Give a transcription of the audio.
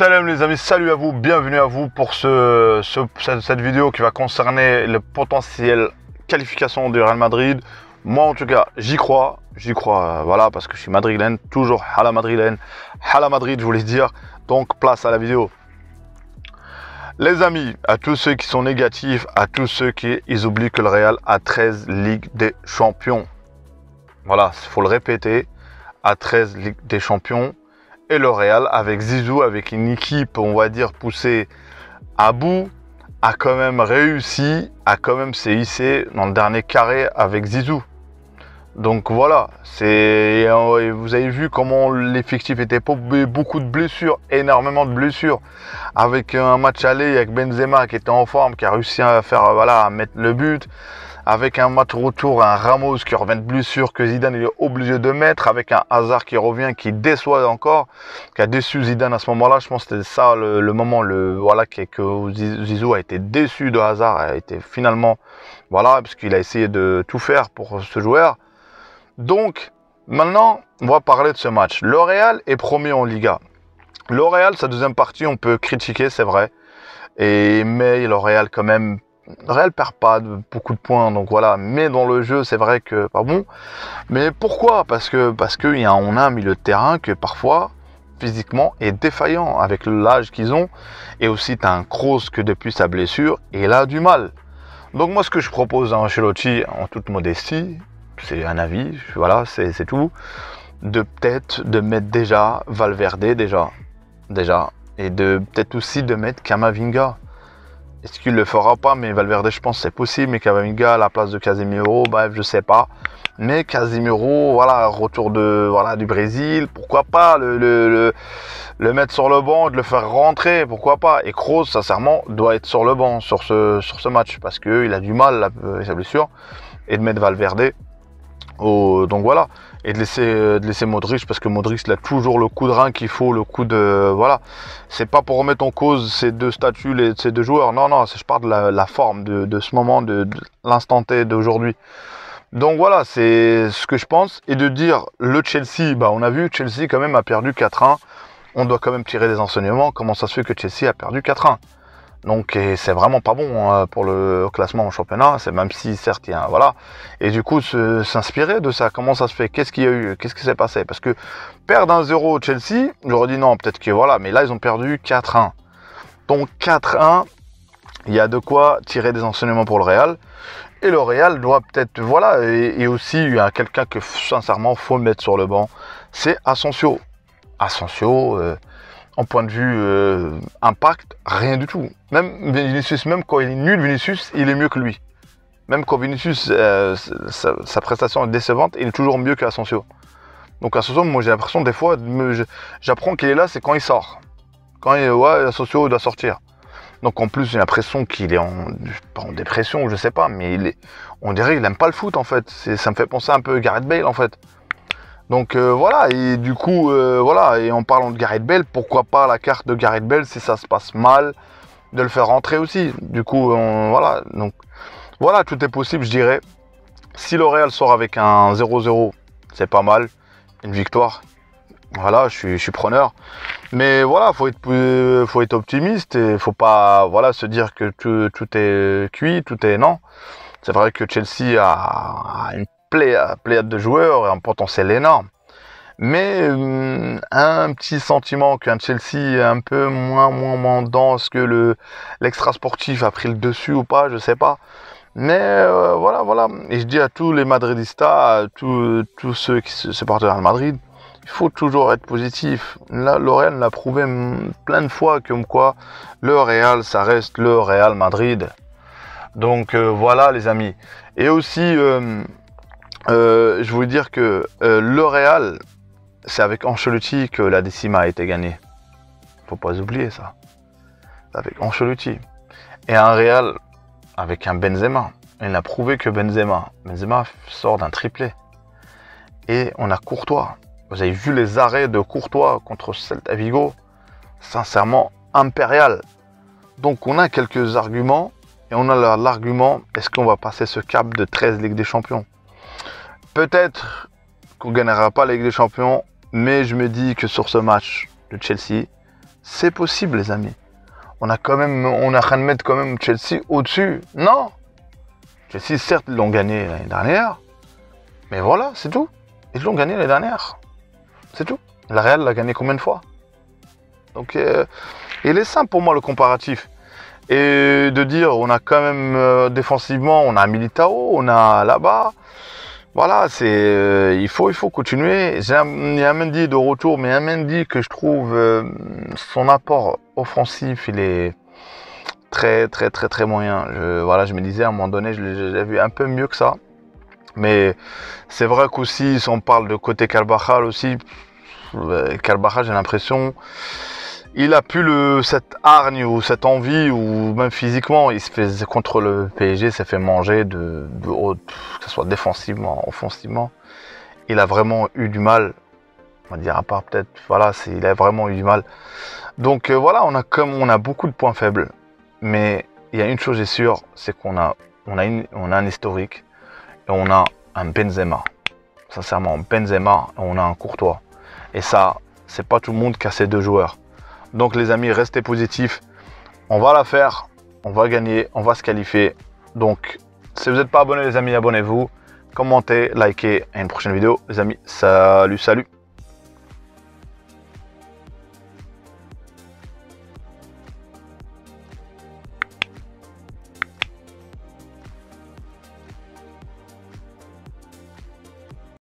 Salam les amis, salut à vous, bienvenue à vous pour cette vidéo qui va concerner le potentiel qualification du Real Madrid. Moi en tout cas j'y crois, voilà, parce que je suis madrilène, toujours Hala madrilène, Hala Madrid je voulais dire, donc place à la vidéo. Les amis, à tous ceux qui sont négatifs, à tous ceux qui ils oublient que le Real a 13 Ligues des Champions. Voilà, il faut le répéter, à 13 Ligues des Champions. Et le Real, avec Zizou, avec une équipe, on va dire, poussée à bout, a quand même réussi, a quand même s'est hissé dans le dernier carré avec Zizou. Donc voilà, vous avez vu comment l'effectif était pauvre, beaucoup de blessures, énormément de blessures. Avec un match aller avec Benzema qui était en forme, qui a réussi à faire, voilà, à mettre le but. Avec un match retour, un Ramos qui revient de blessure que Zidane est obligé de mettre, avec un Hazard qui revient, qui déçoit encore, qui a déçu Zidane à ce moment-là. Je pense que c'était ça le moment, voilà, que Zizou a été déçu de Hazard, a été finalement, voilà, parce qu'il a essayé de tout faire pour ce joueur. Donc, maintenant, on va parler de ce match. Le Real est premier en Liga. Le Real, sa deuxième partie, on peut critiquer, c'est vrai, mais le Real quand même. Le Real perd pas beaucoup de points, donc voilà. Mais dans le jeu, c'est vrai que pas bon. Mais pourquoi? Parce que on a un milieu de terrain que parfois physiquement est défaillant avec l'âge qu'ils ont, et aussi t'as un Kroos que depuis sa blessure, il a du mal. Donc moi, ce que je propose à Ancelotti, en toute modestie, c'est un avis, voilà, c'est tout, de peut-être de mettre déjà Valverde déjà, et de peut-être aussi de mettre Camavinga. Est-ce qu'il le fera pas? Mais Valverde, je pense que c'est possible. Mais Camavinga à la place de Casemiro, bref, je sais pas. Mais Casemiro, voilà, retour du Brésil, pourquoi pas le mettre sur le banc, de le faire rentrer, pourquoi pas. Et Kroos, sincèrement, doit être sur le banc sur ce match parce qu'il a du mal avec sa blessure. Et de mettre Valverde. Donc voilà, et de laisser Modric, parce que Modric il a toujours le coup de rein qu'il faut, le coup de, voilà, c'est pas pour remettre en cause ces deux statuts, ces deux joueurs, non, je parle de la forme de ce moment, de l'instant T d'aujourd'hui. Donc voilà, c'est ce que je pense. Et de dire le Chelsea, on a vu Chelsea quand même a perdu 4-1, on doit quand même tirer des enseignements. Comment ça se fait que Chelsea a perdu 4-1? Donc c'est vraiment pas bon pour le classement au championnat, c'est même si certes il y a voilà. Et du coup s'inspirer de ça, comment ça se fait, qu'est-ce qu'il y a eu, qu'est-ce qui s'est passé? Parce que perdre 1-0 au Chelsea, j'aurais dit non, peut-être que voilà, mais là ils ont perdu 4-1. Donc 4-1, il y a de quoi tirer des enseignements pour le Real. Et le Real doit peut-être, voilà, et aussi il y a quelqu'un que sincèrement faut mettre sur le banc, c'est Asensio. En point de vue impact, rien du tout. Même Vinicius, même quand il est nul, Vinicius, il est mieux que lui. Même quand Vinicius, sa prestation est décevante, il est toujours mieux qu'Asensio. Donc Asensio, moi j'ai l'impression des fois, j'apprends qu'il est là, c'est quand il sort. Quand Asensio doit sortir. Donc en plus j'ai l'impression qu'il est pas en dépression, je sais pas, mais on dirait qu'il n'aime pas le foot en fait. Ça me fait penser un peu à Gareth Bale en fait. Donc voilà, et du coup, voilà, et en parlant de Gareth Bale, pourquoi pas la carte de Gareth Bale si ça se passe mal, de le faire rentrer aussi. Du coup, voilà, donc voilà, tout est possible, je dirais. Si le Real sort avec un 0-0, c'est pas mal, une victoire. Voilà, je suis preneur. Mais voilà, faut être optimiste et faut pas, voilà, se dire que tout est cuit, tout est non. C'est vrai que Chelsea a une pléiade de joueurs et un potentiel énorme. Mais un petit sentiment qu'un Chelsea est un peu moins dense, que l'extra sportif a pris le dessus ou pas, je sais pas. Mais voilà. Et je dis à tous les Madridistas, à tous ceux qui se supportent Real Madrid, il faut toujours être positif. Là, le Real l'a prouvé plein de fois comme quoi le Real, ça reste le Real Madrid. Donc voilà les amis. Et aussi, je voulais dire que le Real, c'est avec Ancelotti que la décima a été gagnée. Faut pas oublier ça. C'est avec Ancelotti. Et un Real avec un Benzema. Il a prouvé que Benzema sort d'un triplé. Et on a Courtois. Vous avez vu les arrêts de Courtois contre Celta Vigo. Sincèrement, impérial. Donc on a quelques arguments. Et on a l'argument, est-ce qu'on va passer ce cap de 13 Ligues des Champions? Peut-être qu'on ne gagnera pas la Ligue des Champions, mais je me dis que sur ce match de Chelsea, C'est possible, les amis. On a train de mettre quand même Chelsea au-dessus. Non. Chelsea, certes, ils l'ont gagné l'année dernière. Mais voilà, c'est tout. Ils l'ont gagné l'année dernière. C'est tout. La Real l'a gagné combien de fois? Donc, il est simple pour moi le comparatif. Et de dire, on a quand même défensivement, on a Militao, on a là-bas. Voilà, il faut continuer. Il y a un Mendy de retour, mais un Mendy que je trouve son apport offensif, il est très moyen. Je me disais à un moment donné, je l'ai vu un peu mieux que ça. Mais c'est vrai qu'aussi, si on parle de côté Carvajal aussi, Carvajal, j'ai l'impression, il a plus cette hargne ou cette envie, ou même physiquement, il se fait contre le PSG, s'est fait manger que ce soit défensivement, offensivement. Il a vraiment eu du mal, on va dire, à part peut-être, voilà, il a vraiment eu du mal. Donc voilà, on a beaucoup de points faibles, mais il y a une chose est sûre, c'est qu'on a un historique, et on a un Benzema. Sincèrement, Benzema, on a un Courtois. Et ça, c'est pas tout le monde qui a ces deux joueurs. Donc les amis, restez positifs. On va la faire, on va gagner, on va se qualifier. Donc, si vous n'êtes pas abonné les amis, abonnez-vous. Commentez, likez. À une prochaine vidéo. Les amis, salut.